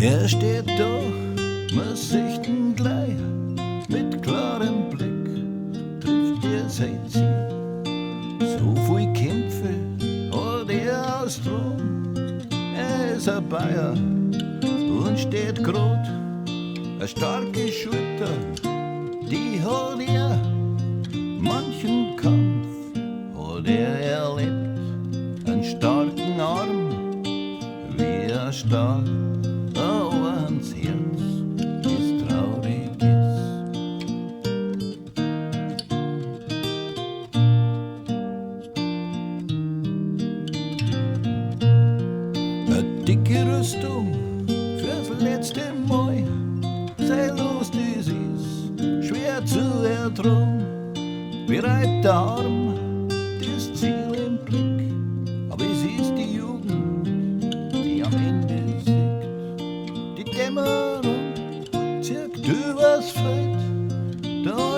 Er steht da, man sieht ihn gleich, mit klarem Blick trifft er sein Ziel. So viel Kämpfe hat er aus drum, er ist ein Bayer und steht grad. Eine starke Schulter, die hat er, manchen Kampf hat er erlebt, einen starken Arm, wie ein Stahl, aber ans Herz, das traurig ist. Eine dicke Rüstung fürs letzte Mal, sei los, das ist schwer zu ertragen. Bereit der Arm, das Ziel im Blick, aber es ist die Jugend, die am Ende siegt. Die Dämmerung zirkt übers Feld, da